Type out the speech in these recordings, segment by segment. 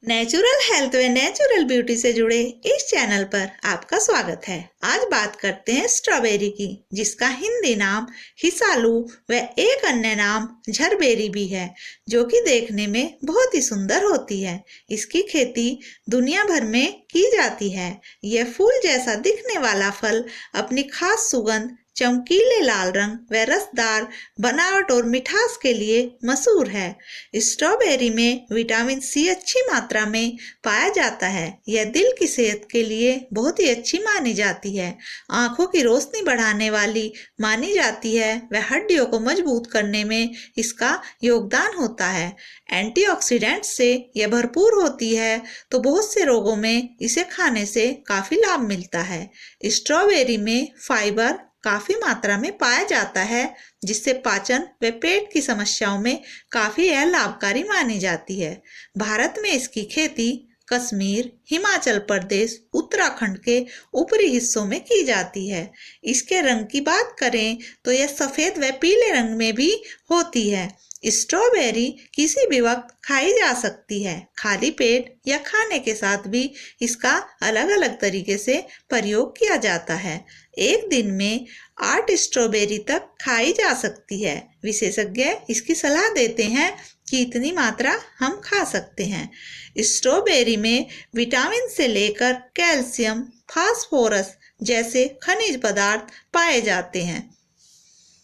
Natural health व natural beauty से जुड़े इस चैनल पर आपका स्वागत है। आज बात करते हैं स्ट्रॉबेरी की, जिसका हिंदी नाम हिसालू व एक अन्य नाम झरबेरी भी है, जो कि देखने में बहुत ही सुंदर होती है। इसकी खेती दुनिया भर में की जाती है। यह फूल जैसा दिखने वाला फल अपनी खास सुगंध, चमकीले लाल रंग व रसदार बनावट और मिठास के लिए मशहूर है। स्ट्रॉबेरी में विटामिन सी अच्छी मात्रा में पाया जाता है। यह दिल की सेहत के लिए बहुत ही अच्छी मानी जाती है। आंखों की रोशनी बढ़ाने वाली मानी जाती है व हड्डियों को मजबूत करने में इसका योगदान होता है। एंटीऑक्सीडेंट से यह भरपूर होती है, तो बहुत से रोगों में इसे खाने से काफी लाभ मिलता है। स्ट्रॉबेरी में फाइबर काफी मात्रा में पाया जाता है, जिससे पाचन व पेट की समस्याओं में काफी यह लाभकारी मानी जाती है। भारत में इसकी खेती कश्मीर, हिमाचल प्रदेश, उत्तराखंड के ऊपरी हिस्सों में की जाती है। इसके रंग की बात करें तो यह सफेद व पीले रंग में भी होती है। स्ट्रॉबेरी किसी भी वक्त खाई जा सकती है, खाली पेट या खाने के साथ भी इसका अलग अलग तरीके से प्रयोग किया जाता है। एक दिन में 8 स्ट्रॉबेरी तक खाई जा सकती है। विशेषज्ञ इसकी सलाह देते हैं कि इतनी मात्रा हम खा सकते हैं। स्ट्रॉबेरी में विटामिन से लेकर कैल्शियम, फास्फोरस जैसे खनिज पदार्थ पाए जाते हैं।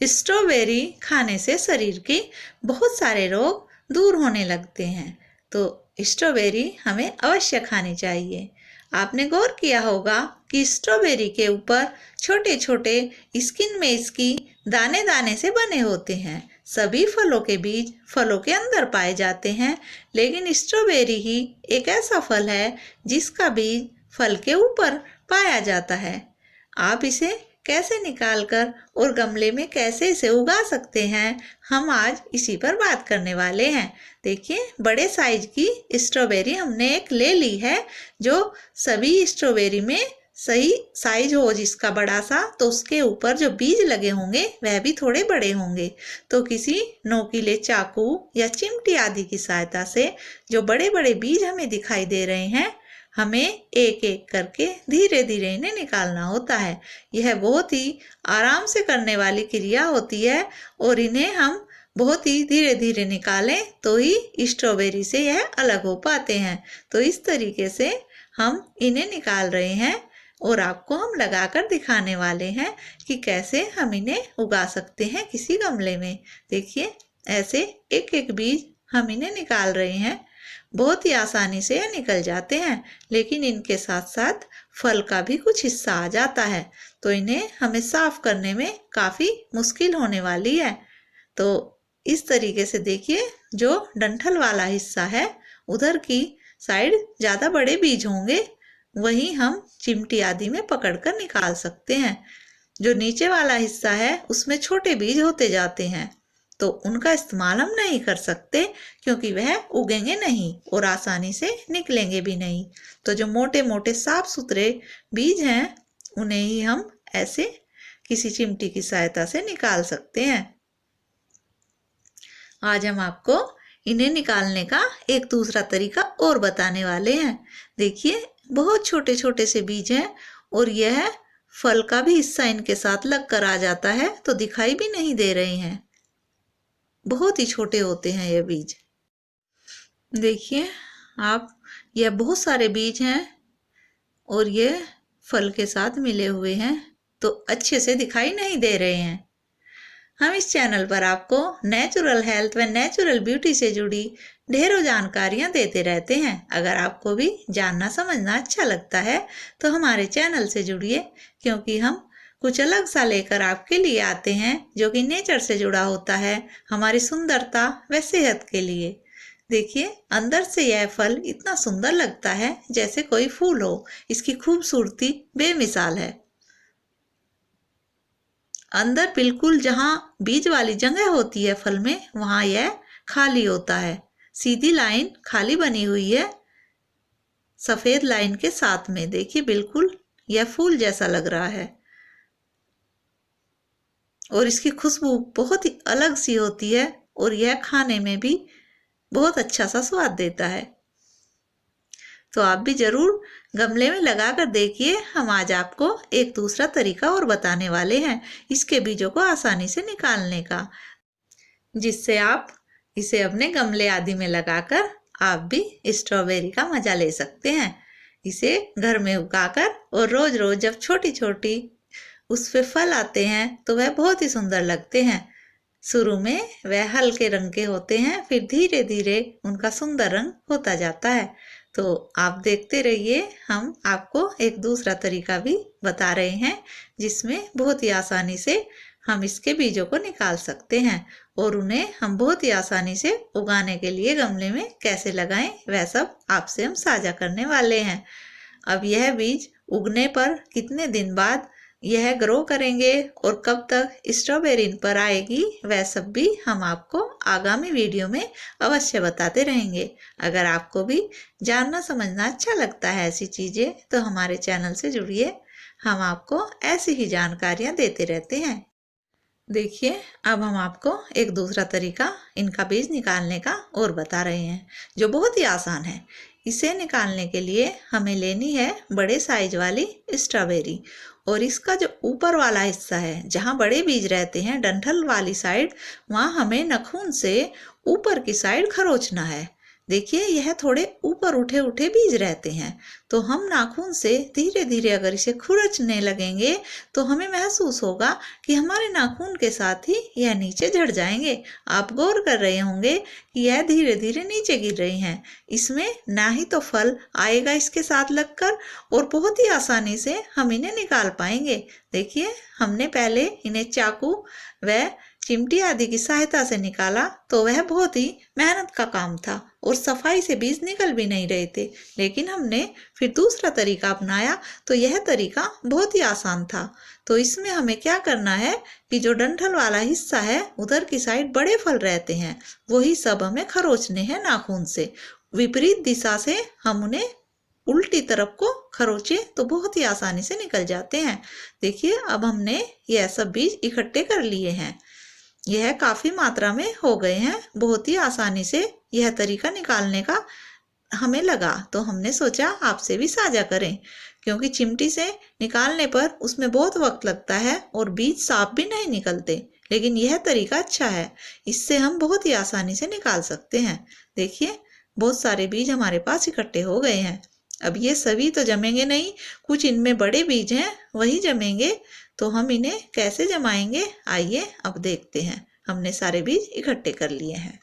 स्ट्रॉबेरी खाने से शरीर के बहुत सारे रोग दूर होने लगते हैं, तो स्ट्रॉबेरी हमें अवश्य खानी चाहिए। आपने गौर किया होगा कि स्ट्रॉबेरी के ऊपर छोटे छोटे स्किन में इसकी दाने दाने से बने होते हैं। सभी फलों के बीज फलों के अंदर पाए जाते हैं, लेकिन स्ट्रॉबेरी ही एक ऐसा फल है जिसका बीज फल के ऊपर पाया जाता है। आप इसे कैसे निकालकर और गमले में कैसे इसे उगा सकते हैं, हम आज इसी पर बात करने वाले हैं। देखिए, बड़े साइज की स्ट्रॉबेरी हमने एक ले ली है। जो सभी स्ट्रॉबेरी में सही साइज हो जिसका बड़ा सा, तो उसके ऊपर जो बीज लगे होंगे वह भी थोड़े बड़े होंगे। तो किसी नोकीले चाकू या चिमटी आदि की सहायता से जो बड़े बड़े बीज हमें दिखाई दे रहे हैं, हमें एक एक करके धीरे धीरे इन्हें निकालना होता है। यह बहुत ही आराम से करने वाली क्रिया होती है, और इन्हें हम बहुत ही धीरे धीरे निकालें तो ही स्ट्रॉबेरी से यह अलग हो पाते हैं। तो इस तरीके से हम इन्हें निकाल रहे हैं, और आपको हम लगाकर दिखाने वाले हैं कि कैसे हम इन्हें उगा सकते हैं किसी गमले में। देखिए, ऐसे एक एक बीज हम इन्हें निकाल रहे हैं। बहुत ही आसानी से यह निकल जाते हैं, लेकिन इनके साथ साथ फल का भी कुछ हिस्सा आ जाता है, तो इन्हें हमें साफ करने में काफी मुश्किल होने वाली है। तो इस तरीके से देखिए, जो डंठल वाला हिस्सा है उधर की साइड ज्यादा बड़े बीज होंगे, वही हम चिमटी आदि में पकड़कर निकाल सकते हैं। जो नीचे वाला हिस्सा है उसमें छोटे बीज होते जाते हैं, तो उनका इस्तेमाल हम नहीं कर सकते, क्योंकि वह उगेंगे नहीं और आसानी से निकलेंगे भी नहीं। तो जो मोटे मोटे साफ सुथरे बीज हैं, उन्हें ही हम ऐसे किसी चिमटी की सहायता से निकाल सकते हैं। आज हम आपको इन्हें निकालने का एक दूसरा तरीका और बताने वाले हैं। देखिए, बहुत छोटे छोटे से बीज हैं, और यह फल का भी हिस्सा इनके साथ लग कर आ जाता है, तो दिखाई भी नहीं दे रहे हैं। बहुत ही छोटे होते हैं ये बीज। देखिए आप, यह बहुत सारे बीज हैं और ये फल के साथ मिले हुए हैं, तो अच्छे से दिखाई नहीं दे रहे हैं। हम इस चैनल पर आपको नेचुरल हेल्थ व नेचुरल ब्यूटी से जुड़ी ढेरों जानकारियां देते रहते हैं। अगर आपको भी जानना समझना अच्छा लगता है तो हमारे चैनल से जुड़िए, क्योंकि हम कुछ अलग सा लेकर आपके लिए आते हैं जो कि नेचर से जुड़ा होता है, हमारी सुंदरता व सेहत के लिए। देखिए, अंदर से यह फल इतना सुंदर लगता है जैसे कोई फूल हो। इसकी खूबसूरती बेमिसाल है। अंदर बिल्कुल जहां बीज वाली जगह होती है फल में, वहां यह खाली होता है। सीधी लाइन खाली बनी हुई है सफेद लाइन के साथ में। देखिए, बिल्कुल यह फूल जैसा लग रहा है, और इसकी खुशबू बहुत ही अलग सी होती है, और यह खाने में भी बहुत अच्छा सा स्वाद देता है। तो आप भी जरूर गमले में लगा कर देखिए। हम आज आपको एक दूसरा तरीका और बताने वाले हैं इसके बीजों को आसानी से निकालने का, जिससे आप इसे अपने गमले आदि में लगाकर आप भी स्ट्रॉबेरी का मजा ले सकते हैं। इसे घर में उगाकर और रोज रोज जब छोटी छोटी उस पे फल आते हैं तो वह बहुत ही सुंदर लगते हैं। शुरू में वह हल्के रंग के होते हैं, फिर धीरे धीरे उनका सुंदर रंग होता जाता है। तो आप देखते रहिए, हम आपको एक दूसरा तरीका भी बता रहे हैं जिसमें बहुत ही आसानी से हम इसके बीजों को निकाल सकते हैं और उन्हें हम बहुत ही आसानी से उगाने के लिए गमले में कैसे लगाएं वह सब आपसे हम साझा करने वाले हैं। अब यह बीज उगने पर कितने दिन बाद यह ग्रो करेंगे और कब तक स्ट्रॉबेरी इन पर आएगी वह सब भी हम आपको आगामी वीडियो में अवश्य बताते रहेंगे। अगर आपको भी जानना समझना अच्छा लगता है ऐसी चीजें तो हमारे चैनल से जुड़िए, हम आपको ऐसी ही जानकारियां देते रहते हैं। देखिए, अब हम आपको एक दूसरा तरीका इनका बीज निकालने का और बता रहे हैं जो बहुत ही आसान है। इसे निकालने के लिए हमें लेनी है बड़े साइज वाली स्ट्रॉबेरी और इसका जो ऊपर वाला हिस्सा है जहाँ बड़े बीज रहते हैं डंठल वाली साइड, वहाँ हमें नाखून से ऊपर की साइड खरोचना है। देखिए, यह थोड़े ऊपर उठे उठे बीज रहते हैं, तो हम नाखून से धीरे धीरे अगर इसे खुरचने लगेंगे तो हमें महसूस होगा कि हमारे नाखून के साथ ही यह नीचे झड़ जाएंगे। आप गौर कर रहे होंगे कि यह धीरे धीरे नीचे गिर रही हैं। इसमें ना ही तो फल आएगा इसके साथ लगकर और बहुत ही आसानी से हम इन्हें निकाल पाएंगे। देखिए, हमने पहले इन्हें चाकू व चिमटी आदि की सहायता से निकाला तो वह बहुत ही मेहनत का काम था और सफाई से बीज निकल भी नहीं रहे थे, लेकिन हमने फिर दूसरा तरीका अपनाया तो यह तरीका बहुत ही आसान था। तो इसमें हमें क्या करना है कि जो डंठल वाला हिस्सा है उधर की साइड बड़े फल रहते हैं, वही सब हमें खरोचने हैं नाखून से। विपरीत दिशा से हम उन्हें उल्टी तरफ को खरोचे तो बहुत ही आसानी से निकल जाते हैं। देखिए, अब हमने यह सब बीज इकट्ठे कर लिए हैं। यह काफी मात्रा में हो गए हैं। बहुत ही आसानी से यह तरीका निकालने का हमें लगा तो हमने सोचा आपसे भी साझा करें, क्योंकि चिमटी से निकालने पर उसमें बहुत वक्त लगता है और बीज साफ भी नहीं निकलते, लेकिन यह तरीका अच्छा है, इससे हम बहुत ही आसानी से निकाल सकते हैं। देखिए, बहुत सारे बीज हमारे पास इकट्ठे हो गए हैं। अब ये सभी तो जमेंगे नहीं, कुछ इनमें बड़े बीज हैं वही जमेंगे। तो हम इन्हें कैसे जमाएंगे, आइए अब देखते हैं। हमने सारे बीज इकट्ठे कर लिए हैं।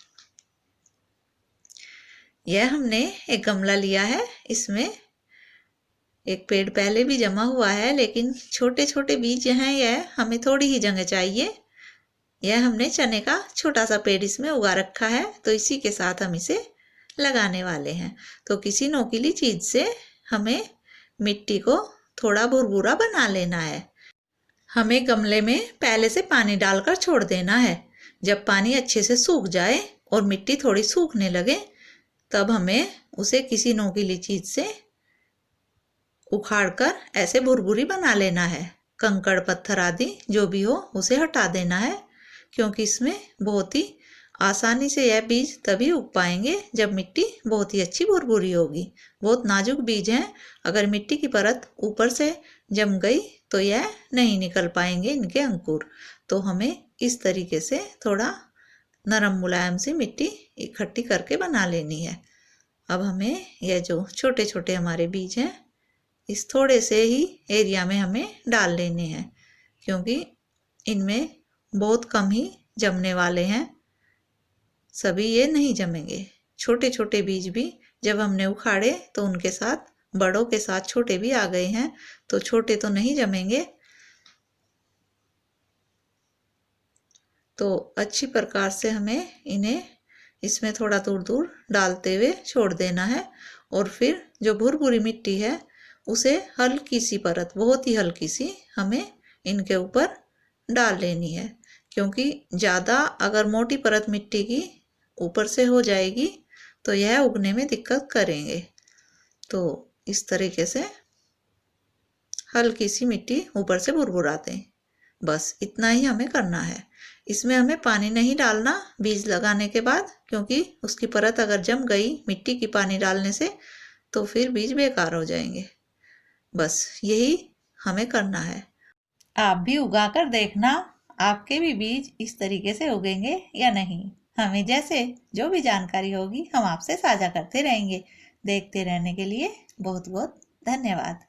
यह हमने एक गमला लिया है, इसमें एक पेड़ पहले भी जमा हुआ है, लेकिन छोटे छोटे बीज हैं, यह हमें थोड़ी ही जगह चाहिए। यह हमने चने का छोटा सा पेड़ इसमें उगा रखा है, तो इसी के साथ हम इसे लगाने वाले हैं। तो किसी नोकीली चीज से हमें मिट्टी को थोड़ा भुरभुरा बना लेना है। हमें गमले में पहले से पानी डालकर छोड़ देना है। जब पानी अच्छे से सूख जाए और मिट्टी थोड़ी सूखने लगे तब हमें उसे किसी नोकीली चीज से उखाड़कर ऐसे भुरभुरी बना लेना है। कंकड़ पत्थर आदि जो भी हो उसे हटा देना है, क्योंकि इसमें बहुत ही आसानी से यह बीज तभी उग पाएंगे जब मिट्टी बहुत ही अच्छी भुरभुरी होगी। बहुत नाजुक बीज हैं, अगर मिट्टी की परत ऊपर से जम गई तो यह नहीं निकल पाएंगे इनके अंकुर। तो हमें इस तरीके से थोड़ा नरम मुलायम सी मिट्टी इकट्ठी करके बना लेनी है। अब हमें यह जो छोटे छोटे हमारे बीज हैं इस थोड़े से ही एरिया में हमें डाल लेने हैं, क्योंकि इनमें बहुत कम ही जमने वाले हैं, सभी ये नहीं जमेंगे। छोटे छोटे बीज भी जब हमने उखाड़े तो उनके साथ बड़ों के साथ छोटे भी आ गए हैं, तो छोटे तो नहीं जमेंगे। तो अच्छी प्रकार से हमें इन्हें इसमें थोड़ा दूर दूर डालते हुए छोड़ देना है और फिर जो भुरभुरी मिट्टी है उसे हल्की सी परत, बहुत ही हल्की सी हमें इनके ऊपर डाल लेनी है, क्योंकि ज़्यादा अगर मोटी परत मिट्टी की ऊपर से हो जाएगी तो यह उगने में दिक्कत करेंगे। तो इस तरीके से हल्की सी मिट्टी ऊपर से भुरभुरा दें, बस इतना ही हमें करना है। इसमें हमें पानी नहीं डालना बीज लगाने के बाद, क्योंकि उसकी परत अगर जम गई मिट्टी की पानी डालने से तो फिर बीज बेकार हो जाएंगे। बस यही हमें करना है। आप भी उगा कर देखना, आपके भी बीज इस तरीके से उगेंगे या नहीं। हमें जैसे जो भी जानकारी होगी हम आपसे साझा करते रहेंगे। देखते रहने के लिए बहुत बहुत धन्यवाद।